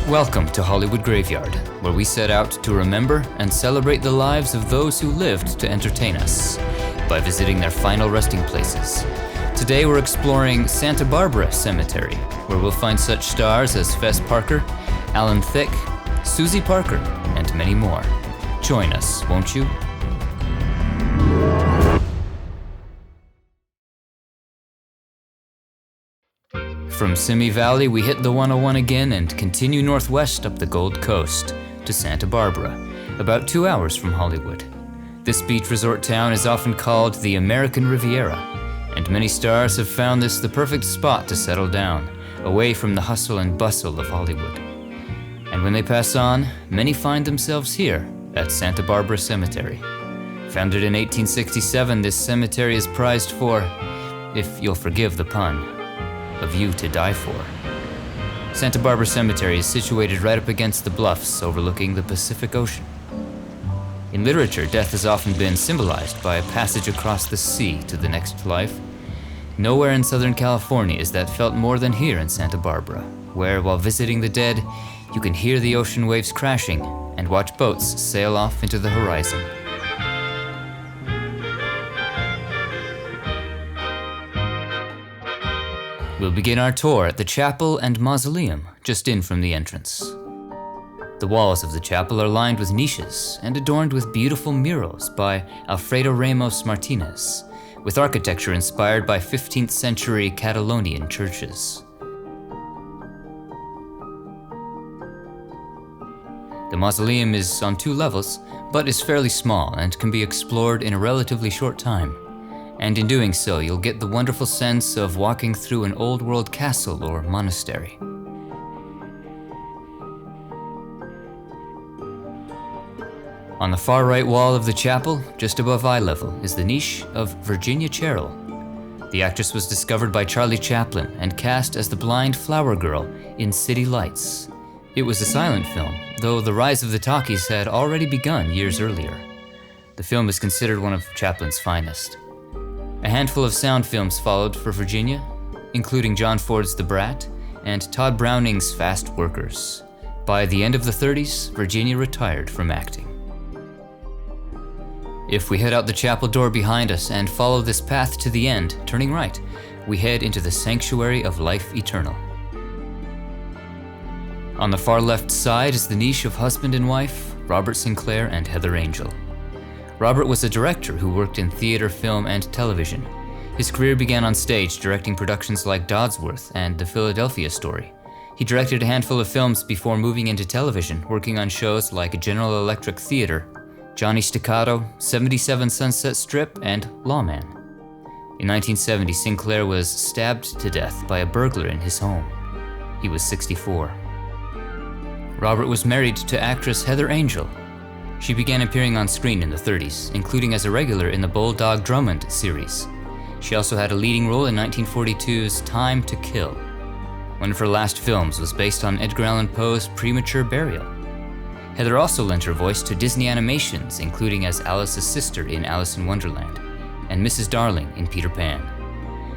Welcome to Hollywood Graveyard, where we set out to remember and celebrate the lives of those who lived to entertain us by visiting their final resting places. Today we're exploring Santa Barbara Cemetery, where we'll find such stars as Fess Parker, Alan Thicke, Suzy Parker, and many more. Join us, won't you? From Simi Valley, we hit the 101 again and continue northwest up the Gold Coast to Santa Barbara, about 2 hours from Hollywood. This beach resort town is often called the American Riviera, and many stars have found this the perfect spot to settle down, away from the hustle and bustle of Hollywood. And when they pass on, many find themselves here at Santa Barbara Cemetery. Founded in 1867, this cemetery is prized for, if you'll forgive the pun, a view to die for. Santa Barbara Cemetery is situated right up against the bluffs overlooking the Pacific Ocean. In literature, death has often been symbolized by a passage across the sea to the next life. Nowhere in Southern California is that felt more than here in Santa Barbara, where while visiting the dead, you can hear the ocean waves crashing and watch boats sail off into the horizon. We'll begin our tour at the chapel and mausoleum, just in from the entrance. The walls of the chapel are lined with niches and adorned with beautiful murals by Alfredo Ramos Martinez, with architecture inspired by 15th century Catalonian churches. The mausoleum is on 2 levels, but is fairly small and can be explored in a relatively short time. And in doing so, you'll get the wonderful sense of walking through an old world castle or monastery. On the far right wall of the chapel, just above eye level, is the niche of Virginia Cherrill. The actress was discovered by Charlie Chaplin and cast as the blind flower girl in City Lights. It was a silent film, though the rise of the talkies had already begun years earlier. The film is considered one of Chaplin's finest. A handful of sound films followed for Virginia, including John Ford's The Brat and Todd Browning's Fast Workers. By the end of the 30s, Virginia retired from acting. If we head out the chapel door behind us and follow this path to the end, turning right, we head into the Sanctuary of Life Eternal. On the far left side is the niche of husband and wife, Robert Sinclair and Heather Angel. Robert was a director who worked in theater, film, and television. His career began on stage, directing productions like Dodsworth and The Philadelphia Story. He directed a handful of films before moving into television, working on shows like General Electric Theater, Johnny Staccato, 77 Sunset Strip, and Lawman. In 1970, Sinclair was stabbed to death by a burglar in his home. He was 64. Robert was married to actress Heather Angel. She began appearing on screen in the 30s, including as a regular in the Bulldog Drummond series. She also had a leading role in 1942's Time to Kill. One of her last films was based on Edgar Allan Poe's Premature Burial. Heather also lent her voice to Disney animations, including as Alice's sister in Alice in Wonderland and Mrs. Darling in Peter Pan.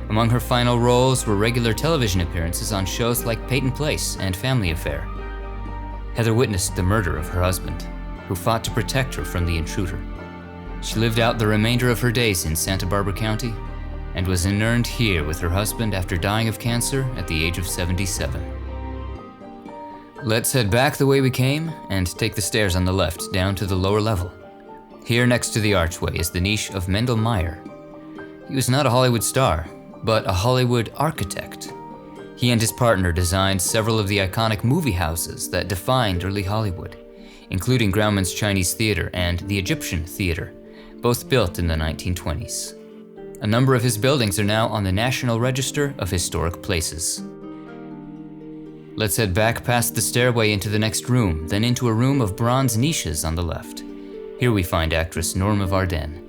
Among her final roles were regular television appearances on shows like Peyton Place and Family Affair. Heather witnessed the murder of her husband, who fought to protect her from the intruder. She lived out the remainder of her days in Santa Barbara County and was inurned here with her husband after dying of cancer at the age of 77. Let's head back the way we came and take the stairs on the left down to the lower level. Here next to the archway is the niche of Mendel Meyer. He was not a Hollywood star, but a Hollywood architect. He and his partner designed several of the iconic movie houses that defined early Hollywood, including Grauman's Chinese Theater and the Egyptian Theater, both built in the 1920s. A number of his buildings are now on the National Register of Historic Places. Let's head back past the stairway into the next room, then into a room of bronze niches on the left. Here we find actress Norma Varden.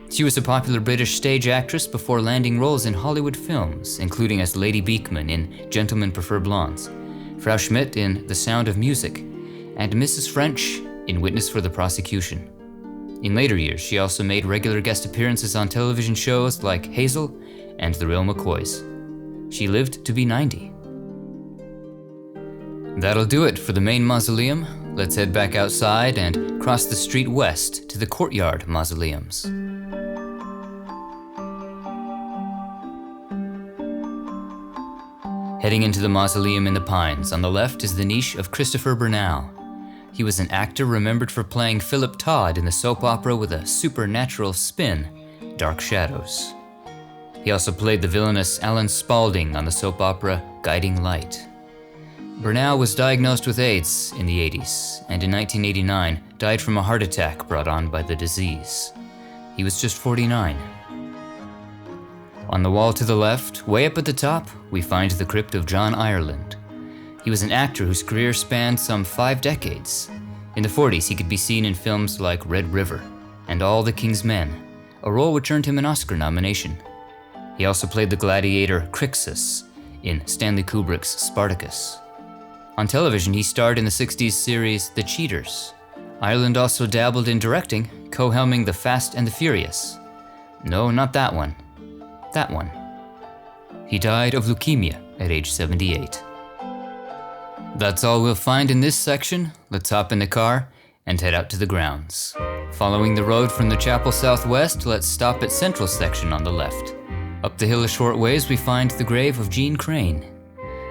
She was a popular British stage actress before landing roles in Hollywood films, including as Lady Beekman in Gentlemen Prefer Blondes, Frau Schmidt in The Sound of Music, and Mrs. French in Witness for the Prosecution. In later years, she also made regular guest appearances on television shows like Hazel and The Real McCoys. She lived to be 90. That'll do it for the main mausoleum. Let's head back outside and cross the street west to the courtyard mausoleums. Heading into the mausoleum in the Pines, on the left is the niche of Christopher Bernau. He was an actor remembered for playing Philip Todd in the soap opera with a supernatural spin, Dark Shadows. He also played the villainous Alan Spaulding on the soap opera Guiding Light. Bernau was diagnosed with AIDS in the 80s, and in 1989 died from a heart attack brought on by the disease. He was just 49. On the wall to the left, way up at the top, we find the crypt of John Ireland. He was an actor whose career spanned some 5 decades. In the 40s, he could be seen in films like Red River and All the King's Men, a role which earned him an Oscar nomination. He also played the gladiator Crixus in Stanley Kubrick's Spartacus. On television, he starred in the 60s series The Cheaters. Ireland also dabbled in directing, co-helming The Fast and the Furious. No, not that one. That one. He died of leukemia at age 78. That's all we'll find in this section. Let's hop in the car and head out to the grounds. Following the road from the chapel southwest, let's stop at Central section on the left. Up the hill a short ways, we find the grave of Jeanne Crain.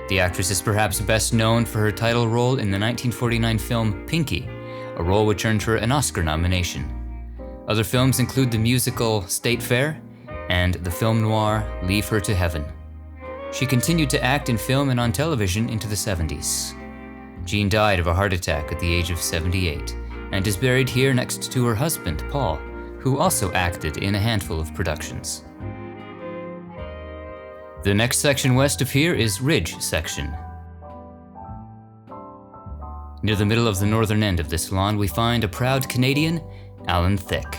The actress is perhaps best known for her title role in the 1949 film Pinky, a role which earned her an Oscar nomination. Other films include the musical State Fair and the film noir Leave Her to Heaven. She continued to act in film and on television into the 70s. Jeanne died of a heart attack at the age of 78 and is buried here next to her husband, Paul, who also acted in a handful of productions. The next section west of here is Ridge section. Near the middle of the northern end of this lawn, we find a proud Canadian, Alan Thicke.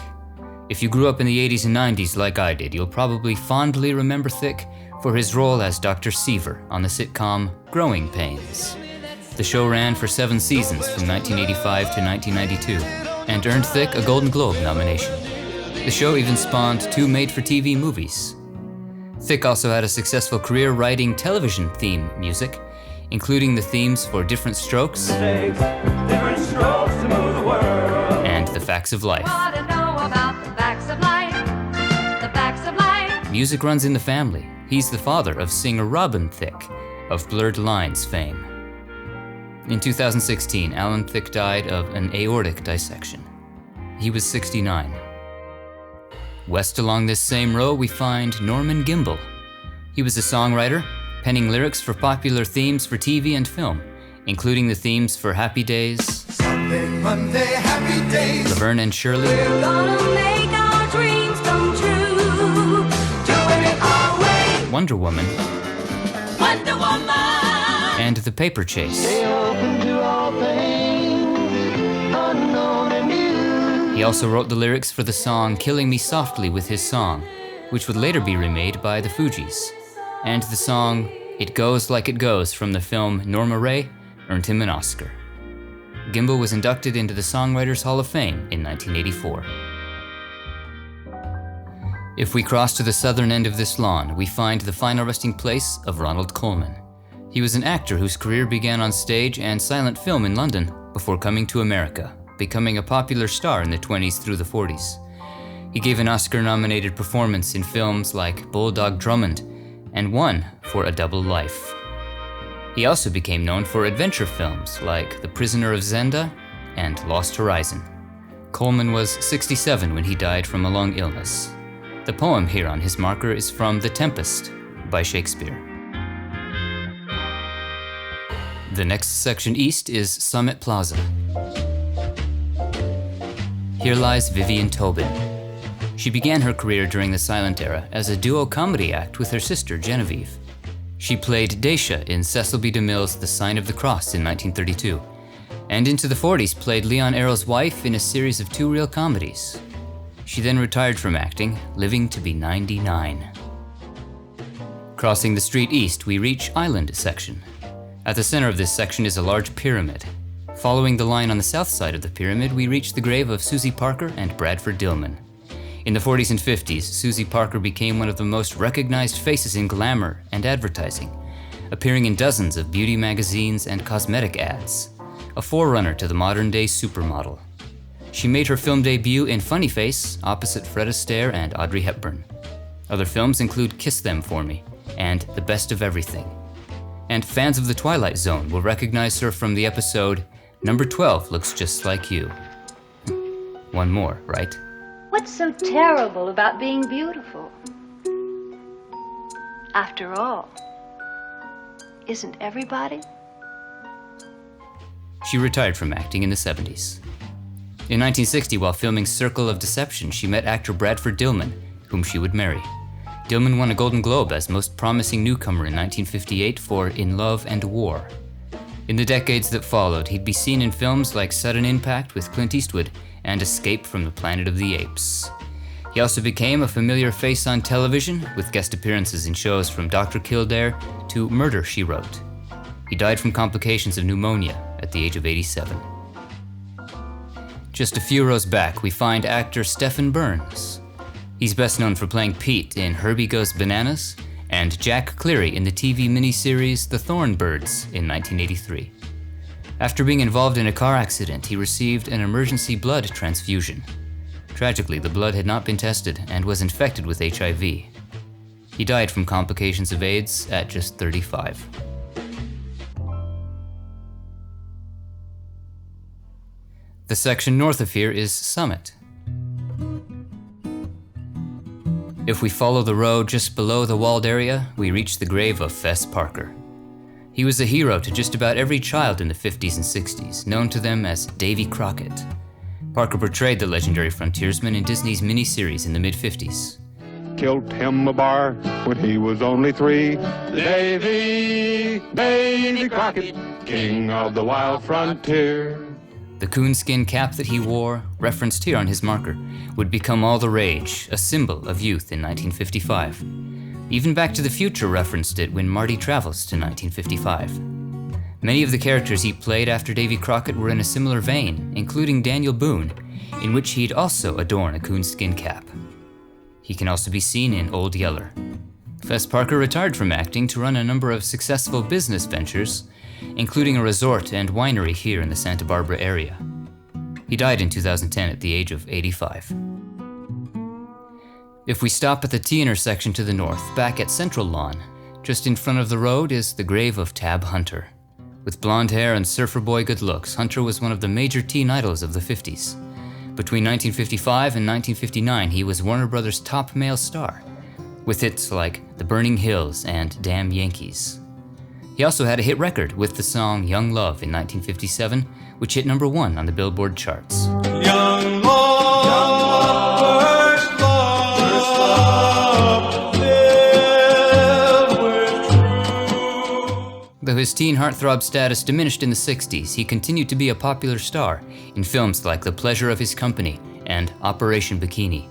If you grew up in the 80s and 90s like I did, you'll probably fondly remember Thicke for his role as Dr. Seaver on the sitcom Growing Pains. The show ran for 7 seasons from 1985 to 1992 and earned Thicke a Golden Globe nomination. The show even spawned 2 made-for-TV movies. Thicke also had a successful career writing television theme music, including the themes for Different Strokes and The Facts of Life. Music runs in the family. He's the father of singer Robin Thicke of Blurred Lines fame. In 2016, Alan Thicke died of an aortic dissection. He was 69. West along this same row, we find Norman Gimbel. He was a songwriter, penning lyrics for popular themes for TV and film, including the themes for Happy Days, Sunday, Monday, Happy Days, Laverne and Shirley, we're gonna make our dreams come true, doing it our way, Wonder Woman, Wonder Woman, and The Paper Chase. Stay open to all things, unknown and new. He also wrote the lyrics for the song Killing Me Softly with his song, which would later be remade by the Fugees. And the song It Goes Like It Goes from the film Norma Ray earned him an Oscar. Gimbel was inducted into the Songwriters Hall of Fame in 1984. If we cross to the southern end of this lawn, we find the final resting place of Ronald Colman. He was an actor whose career began on stage and silent film in London before coming to America, becoming a popular star in the 20s through the 40s. He gave an Oscar-nominated performance in films like Bulldog Drummond and won for A Double Life. He also became known for adventure films like The Prisoner of Zenda and Lost Horizon. Colman was 67 when he died from a lung illness. The poem here on his marker is from The Tempest by Shakespeare. The next section east is Summit Plaza. Here lies Vivian Tobin. She began her career during the silent era as a duo comedy act with her sister Genevieve. She played Dacia in Cecil B. DeMille's The Sign of the Cross in 1932, and into the 40s played Leon Arrow's wife in a series of 2 reel comedies. She then retired from acting, living to be 99. Crossing the street east, we reach Island section. At the center of this section is a large pyramid. Following the line on the south side of the pyramid, we reach the grave of Suzy Parker and Bradford Dillman. In the 40s and 50s, Suzy Parker became one of the most recognized faces in glamour and advertising, appearing in dozens of beauty magazines and cosmetic ads, a forerunner to the modern-day supermodel. She made her film debut in Funny Face, opposite Fred Astaire and Audrey Hepburn. Other films include Kiss Them For Me and The Best of Everything. And fans of The Twilight Zone will recognize her from the episode Number 12 Looks Just Like You. One more, right? What's so terrible about being beautiful? After all, isn't everybody? She retired from acting in the 70s. In 1960, while filming Circle of Deception, she met actor Bradford Dillman, whom she would marry. Dillman won a Golden Globe as Most Promising Newcomer in 1958 for In Love and War. In the decades that followed, he'd be seen in films like Sudden Impact with Clint Eastwood and Escape from the Planet of the Apes. He also became a familiar face on television, with guest appearances in shows from Dr. Kildare to Murder, She Wrote. He died from complications of pneumonia at the age of 87. Just a few rows back, we find actor Stephan Burns. He's best known for playing Pete in Herbie Goes Bananas and Jack Cleary in the TV miniseries The Thornbirds in 1983. After being involved in a car accident, he received an emergency blood transfusion. Tragically, the blood had not been tested and was infected with HIV. He died from complications of AIDS at just 35. The section north of here is Summit. If we follow the road just below the walled area, we reach the grave of Fess Parker. He was a hero to just about every child in the 50s and 60s, known to them as Davy Crockett. Parker portrayed the legendary frontiersman in Disney's miniseries in the mid-50s. Killed him a bar when he was only 3. Davy Crockett, king of the wild frontier. The coonskin cap that he wore, referenced here on his marker, would become all the rage, a symbol of youth in 1955. Even Back to the Future referenced it when Marty travels to 1955. Many of the characters he played after Davy Crockett were in a similar vein, including Daniel Boone, in which he'd also adorn a coonskin cap. He can also be seen in Old Yeller. Fess Parker retired from acting to run a number of successful business ventures, including a resort and winery here in the Santa Barbara area. He died in 2010 at the age of 85. If we stop at the T intersection to the north, back at Central Lawn, just in front of the road is the grave of Tab Hunter. With blonde hair and surfer boy good looks, Hunter was one of the major teen idols of the 50s. Between 1955 and 1959, he was Warner Brothers' top male star, with hits like The Burning Hills and Damn Yankees. He also had a hit record with the song Young Love in 1957, which hit number 1 on the Billboard charts. Young love, first love, live with true. Though his teen heartthrob status diminished in the 60s, he continued to be a popular star in films like The Pleasure of His Company and Operation Bikini.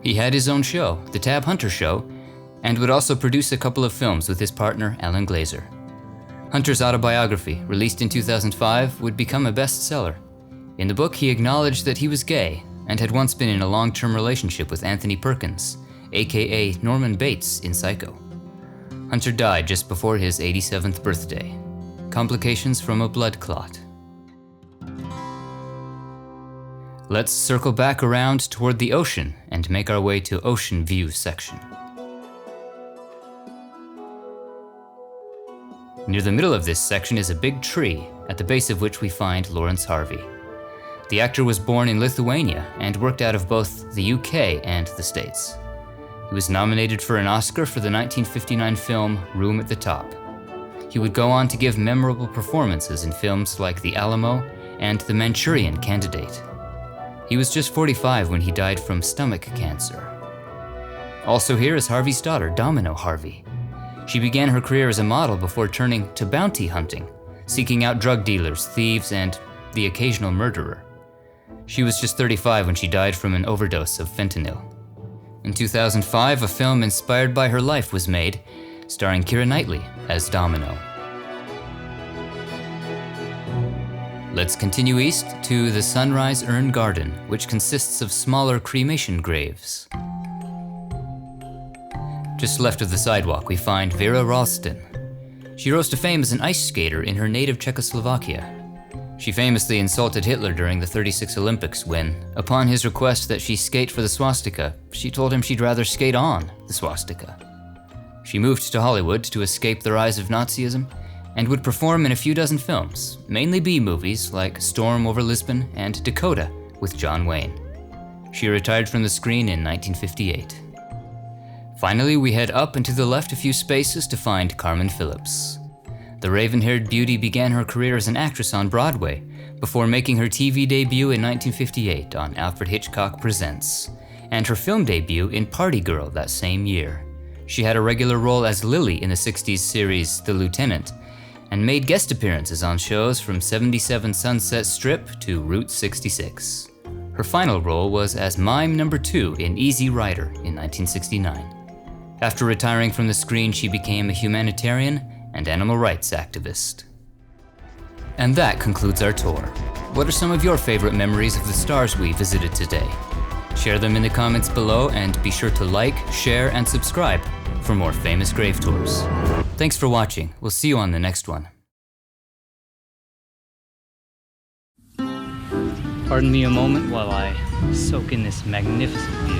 He had his own show, The Tab Hunter Show, and would also produce a couple of films with his partner, Alan Glazer. Hunter's autobiography, released in 2005, would become a bestseller. In the book, he acknowledged that he was gay and had once been in a long-term relationship with Anthony Perkins, aka Norman Bates in Psycho. Hunter died just before his 87th birthday. Complications from a blood clot. Let's circle back around toward the ocean and make our way to Ocean View section. Near the middle of this section is a big tree, at the base of which we find Laurence Harvey. The actor was born in Lithuania and worked out of both the UK and the States. He was nominated for an Oscar for the 1959 film Room at the Top. He would go on to give memorable performances in films like The Alamo and The Manchurian Candidate. He was just 45 when he died from stomach cancer. Also here is Harvey's daughter, Domino Harvey. She began her career as a model before turning to bounty hunting, seeking out drug dealers, thieves, and the occasional murderer. She was just 35 when she died from an overdose of fentanyl. In 2005, a film inspired by her life was made, starring Keira Knightley as Domino. Let's continue east to the Sunrise Urn Garden, which consists of smaller cremation graves. Just left of the sidewalk, we find Vera Ralston. She rose to fame as an ice skater in her native Czechoslovakia. She famously insulted Hitler during the '36 Olympics when, upon his request that she skate for the swastika, she told him she'd rather skate on the swastika. She moved to Hollywood to escape the rise of Nazism and would perform in a few dozen films, mainly B-movies like Storm over Lisbon and Dakota with John Wayne. She retired from the screen in 1958. Finally, we head up and to the left a few spaces to find Carmen Phillips. The raven-haired beauty began her career as an actress on Broadway before making her TV debut in 1958 on Alfred Hitchcock Presents, and her film debut in Party Girl that same year. She had a regular role as Lily in the 60s series The Lieutenant, and made guest appearances on shows from 77 Sunset Strip to Route 66. Her final role was as Mime Number 2 in Easy Rider in 1969. After retiring from the screen, she became a humanitarian and animal rights activist. And that concludes our tour. What are some of your favorite memories of the stars we visited today? Share them in the comments below and be sure to like, share, and subscribe for more famous grave tours. Thanks for watching. We'll see you on the next one. Pardon me a moment while I soak in this magnificent view.